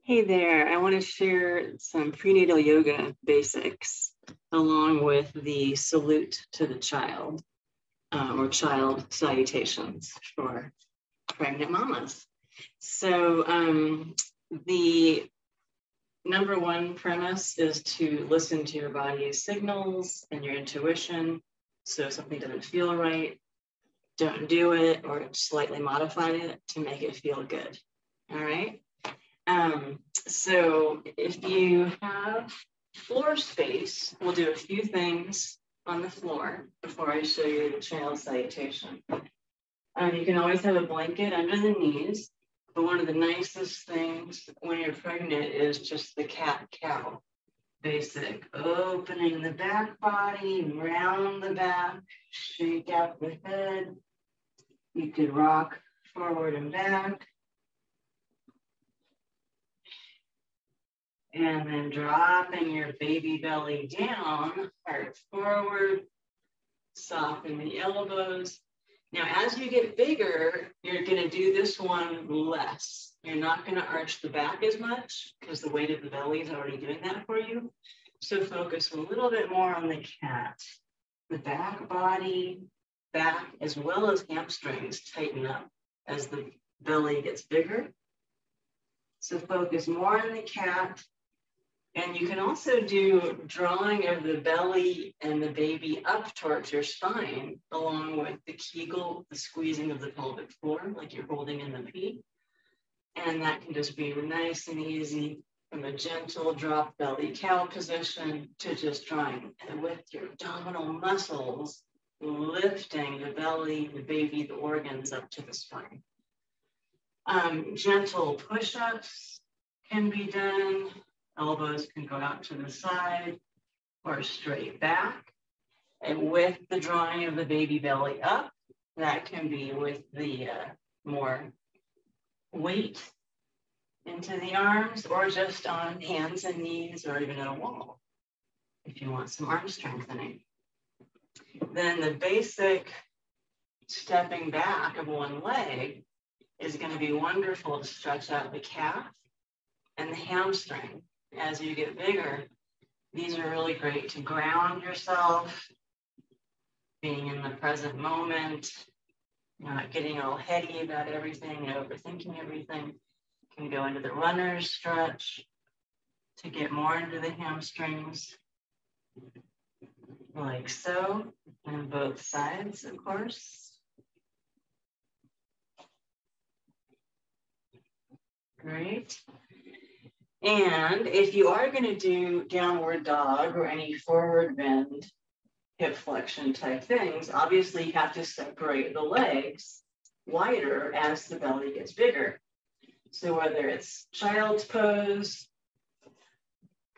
Hey there, I want to share some prenatal yoga basics along with the salute to the child or child salutations for pregnant mamas. So the number one premise is to listen to your body's signals and your intuition. So if something doesn't feel right, don't do it or slightly modify it to make it feel good. All right. So if you have floor space, we'll do a few things on the floor before I show you the child salutation. You can always have a blanket under the knees, but one of the nicest things when you're pregnant is just the cat-cow basic. Opening the back body, round the back, shake out the head. You could rock forward and back. And then dropping your baby belly down, heart forward, soften the elbows. Now, as you get bigger, you're going to do this one less. You're not going to arch the back as much because the weight of the belly is already doing that for you. So focus a little bit more on the cat. The back body, back, as well as hamstrings tighten up as the belly gets bigger. So focus more on the cat. And you can also do drawing of the belly and the baby up towards your spine, along with the Kegel, the squeezing of the pelvic floor, like you're holding in the P. And that can just be nice and easy from a gentle drop belly cow position to just drawing with your abdominal muscles, lifting the belly, the baby, the organs up to the spine. Gentle push-ups can be done. Elbows can go out to the side or straight back. And with the drawing of the baby belly up, that can be with the more weight into the arms or just on hands and knees or even at a wall if you want some arm strengthening. Then the basic stepping back of one leg is going to be wonderful to stretch out the calf and the hamstring. As you get bigger, these are really great to ground yourself, being in the present moment, not getting all heady about everything and overthinking everything. You can go into the runner's stretch to get more into the hamstrings, like so, on both sides, of course. Great. And if you are going to do downward dog or any forward bend, hip flexion type things, obviously you have to separate the legs wider as the belly gets bigger. So whether it's child's pose,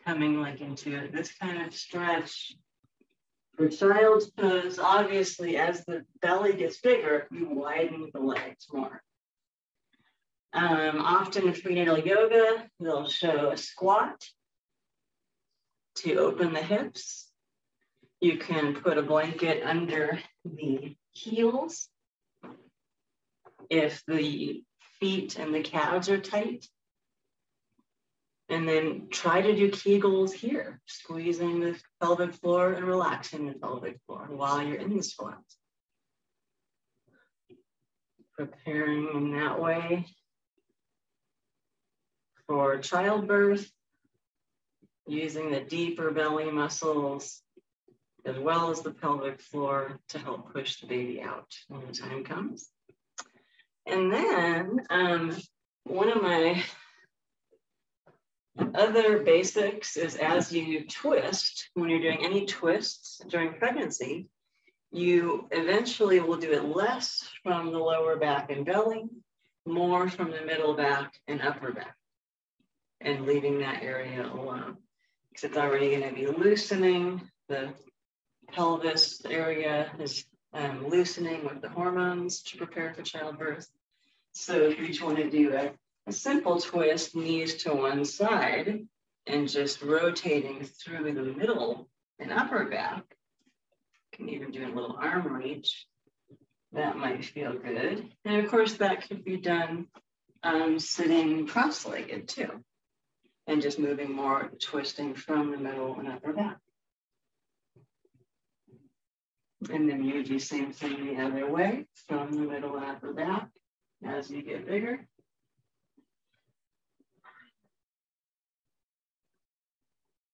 coming like into this kind of stretch, for child's pose, obviously as the belly gets bigger, you widen the legs more. Often in prenatal yoga, they'll show a squat to open the hips. You can put a blanket under the heels if the feet and the calves are tight. And then try to do Kegels here, squeezing the pelvic floor and relaxing the pelvic floor while you're in the squat. Preparing in that way for childbirth, using the deeper belly muscles as well as the pelvic floor to help push the baby out when the time comes. And then one of my other basics is as you twist, when you're doing any twists during pregnancy, you eventually will do it less from the lower back and belly, more from the middle back and upper back, and leaving that area alone. Because it's already going to be loosening. The pelvis area is loosening with the hormones to prepare for childbirth. So if you just want to do a simple twist, knees to one side, and just rotating through the middle and upper back, you can even do a little arm reach. That might feel good. And of course, that could be done sitting cross-legged too. and just moving more, twisting from the middle and upper back. And then you do the same thing the other way, from the middle and upper back as you get bigger.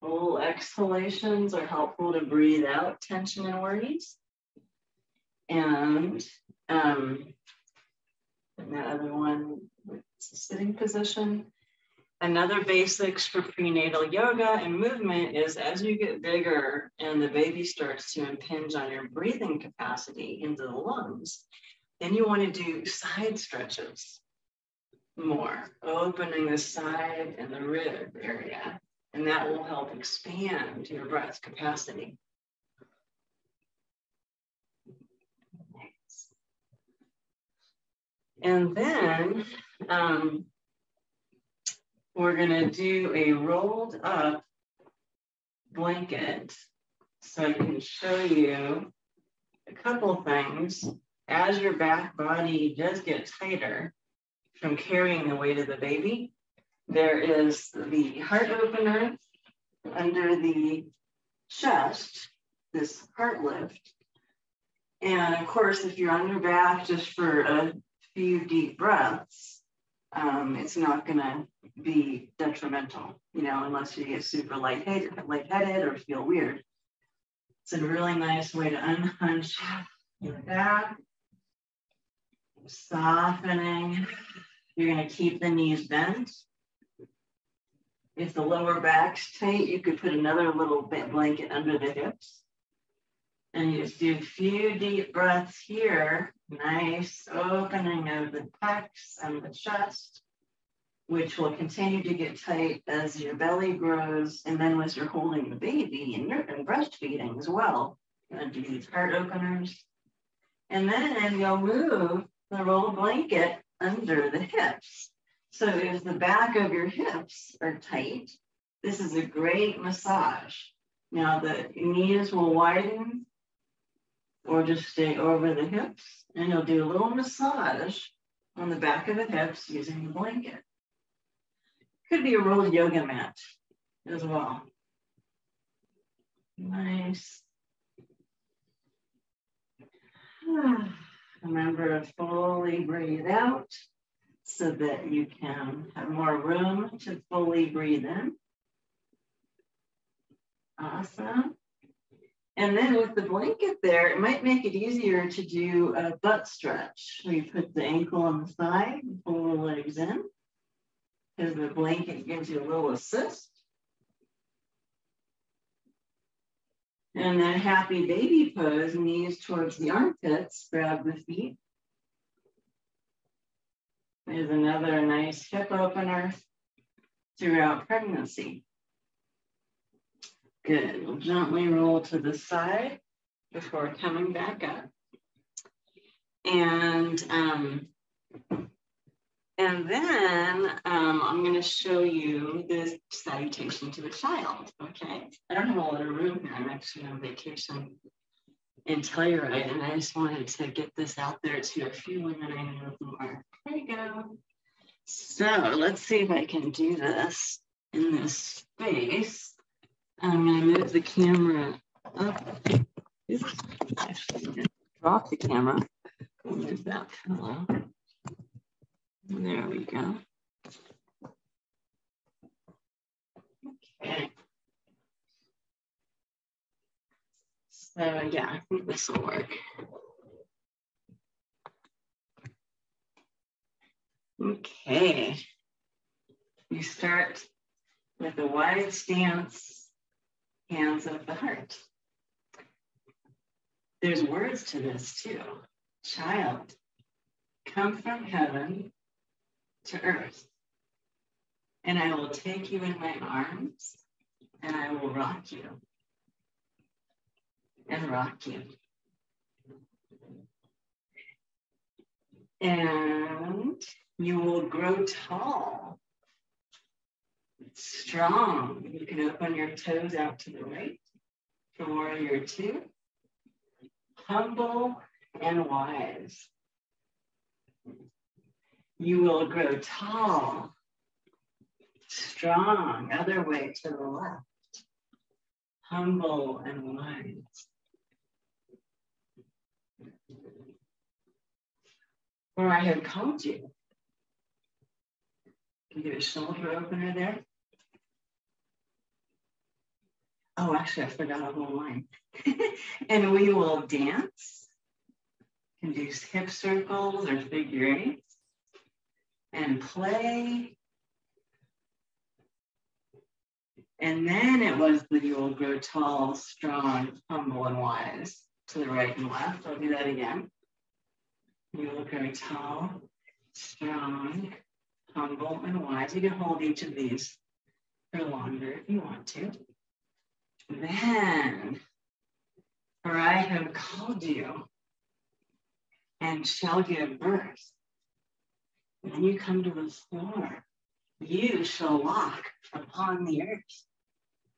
Full exhalations are helpful to breathe out tension and worries. And the other one, it's a sitting position. Another basics for prenatal yoga and movement is as you get bigger and the baby starts to impinge on your breathing capacity into the lungs, then you want to do side stretches more, opening the side and the rib area, and that will help expand your breath capacity. And then we're going to do a rolled up blanket so I can show you a couple things. As your back body does get tighter from carrying the weight of the baby, there is the heart opener under the chest, this heart lift. And of course, if you're on your back just for a few deep breaths, it's not going to be detrimental, you know, unless you get super lightheaded or feel weird. It's a really nice way to unhunch your back, softening. You're going to keep the knees bent. If the lower back's tight, you could put another little blanket under the hips. And you just do a few deep breaths here. Nice opening of the pecs and the chest, which will continue to get tight as your belly grows. And then as you're holding the baby and breastfeeding as well, you're going to do these heart openers. And then you'll move the roll blanket under the hips. So if the back of your hips are tight, this is a great massage. Now the knees will widen or just stay over the hips, and you'll do a little massage on the back of the hips using the blanket. Could be a rolled yoga mat as well. Nice. Remember to fully breathe out so that you can have more room to fully breathe in. Awesome. And then with the blanket there, it might make it easier to do a butt stretch where you put the ankle on the side and pull the legs in, because the blanket gives you a little assist. And then happy baby pose, knees towards the armpits, grab the feet. There's another nice hip opener throughout pregnancy. Good. We'll gently roll to the side before coming back up. And then I'm going to show you the salutation to the child. Okay. I don't have a lot of room here. I'm actually on vacation in Telluride, and I just wanted to get this out there to a few women I know who are. There you go. So let's see if I can do this in this space. I'm going to move the camera up. Oops, actually, I'm going to drop the camera. Move that pillow. There we go. Okay. So yeah, I think this will work. Okay. You start with a wide stance. Hands of the heart. There's words to this too. Child, come from heaven to earth, and I will take you in my arms, and I will rock you, and rock you. And you will grow tall, strong. You can open your toes out to the right for warrior two. Humble and wise. You will grow tall, Strong, other way to the left. Humble and wise. For I have called you. Can you do a shoulder opener there? Oh, actually, I forgot a whole line. And we will dance. You can do hip circles or figure eights. And play. And then it was that you will grow tall, strong, humble, and wise to the right and left. I'll do that again. You will grow tall, strong, humble, and wise. You can hold each of these for longer if you want to. Then, for I have called you and shall give birth. And then you come to the floor. You shall walk upon the earth,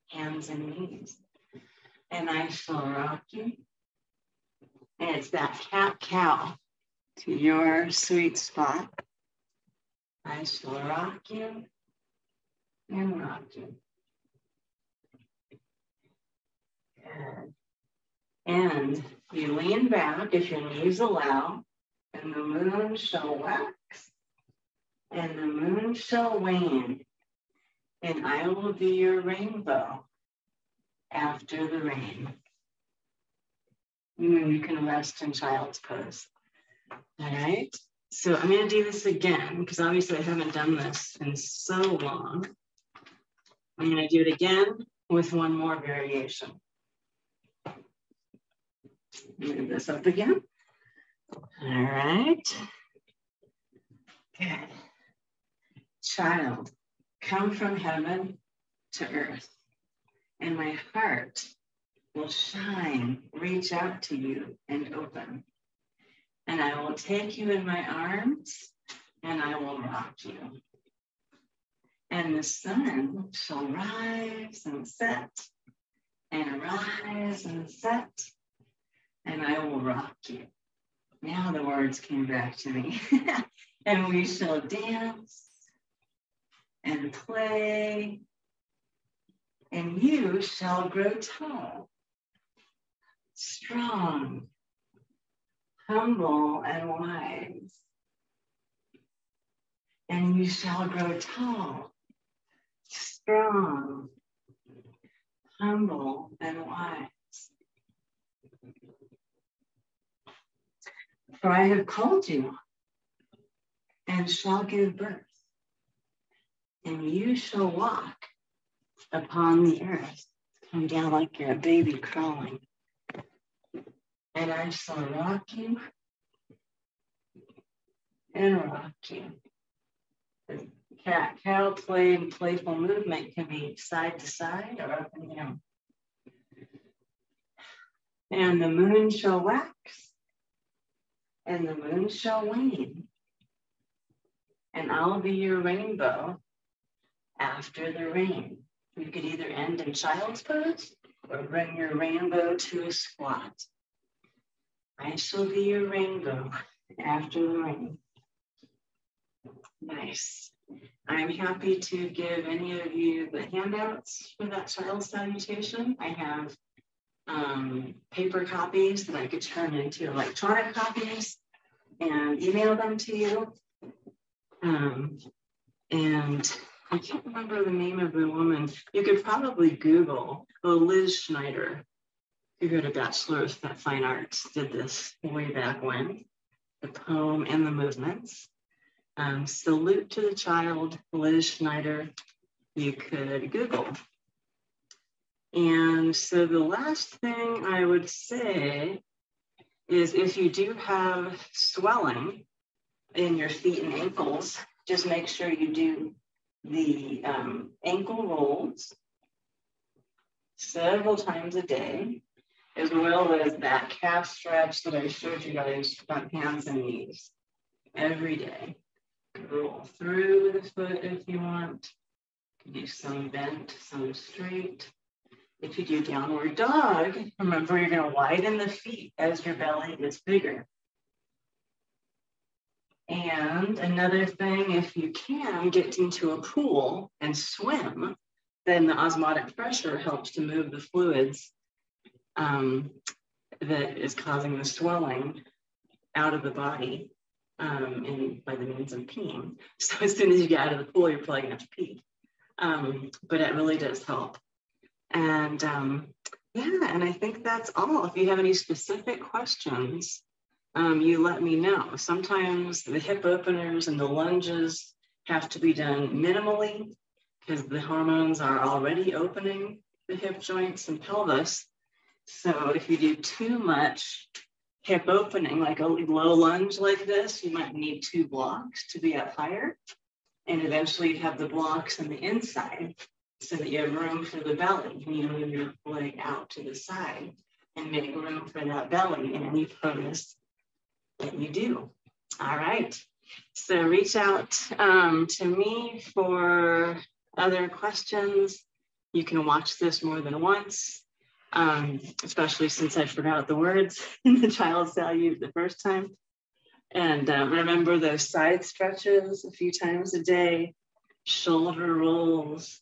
hands and knees. And I shall rock you. And it's that cat-cow to your sweet spot. I shall rock you and rock you. Good. And you lean back if your knees allow, and the moon shall wax, and the moon shall wane, and I will be your rainbow after the rain. You can rest in child's pose. All right. So I'm going to do this again because obviously I haven't done this in so long. I'm going to do it again with one more variation. Move this up again. All right. Good. Child, come from heaven to earth, and my heart will shine, reach out to you and open. And I will take you in my arms, and I will rock you. And the sun shall rise and set, and rise and set, and I will rock you. Now the words came back to me. And we shall dance and play, and you shall grow tall, strong, humble, and wise. And you shall grow tall, strong, humble, and wise. For I have called you and shall give birth, and you shall walk upon the earth. Come down like you're a baby crawling. And I shall rock you and rock you. The cat-cow play and playful movement can be side to side or up and down. And the moon shall wax, and the moon shall wane. And I'll be your rainbow after the rain. You could either end in child's pose or bring your rainbow to a squat. I shall be your rainbow after the rain. Nice. I'm happy to give any of you the handouts for that child salutation. I have paper copies that I could turn into electronic copies and email them to you. And I can't remember the name of the woman. You could probably Google, Liz Schneider, who go to Bachelor of Fine Arts, did this way back when, the poem and the movements. Salute to the Child, Liz Schneider, you could Google. And so the last thing I would say is if you do have swelling in your feet and ankles, just make sure you do the ankle rolls several times a day, as well as that calf stretch that I showed you guys on hands and knees every day. Roll through the foot if you want. Do some bent, some straight. If you do downward dog, remember you're going to widen the feet as your belly gets bigger. And another thing, if you can get into a pool and swim, then the osmotic pressure helps to move the fluids that is causing the swelling out of the body and by the means of peeing. So as soon as you get out of the pool, you're probably gonna have to pee. But it really does help. And yeah, and I think that's all. If you have any specific questions, you let me know. Sometimes the hip openers and the lunges have to be done minimally because the hormones are already opening the hip joints and pelvis. So if you do too much hip opening, like a low lunge like this, you might need 2 blocks to be up higher. And eventually you have the blocks on the inside so that you have room for the belly. And you move your leg out to the side and make room for that belly in any pose that you do. All right. So reach out to me for other questions. You can watch this more than once, especially since I forgot the words in the child salute the first time. And remember those side stretches a few times a day, shoulder rolls,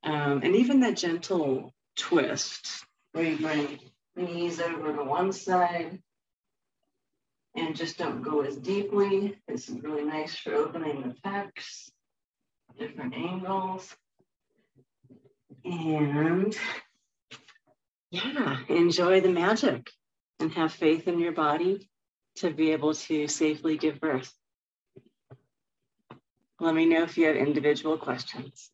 and even the gentle twist where you bring knees over to one side and just don't go as deeply. This is really nice for opening the pecs, different angles. And yeah, enjoy the magic and have faith in your body to be able to safely give birth. Let me know if you have individual questions.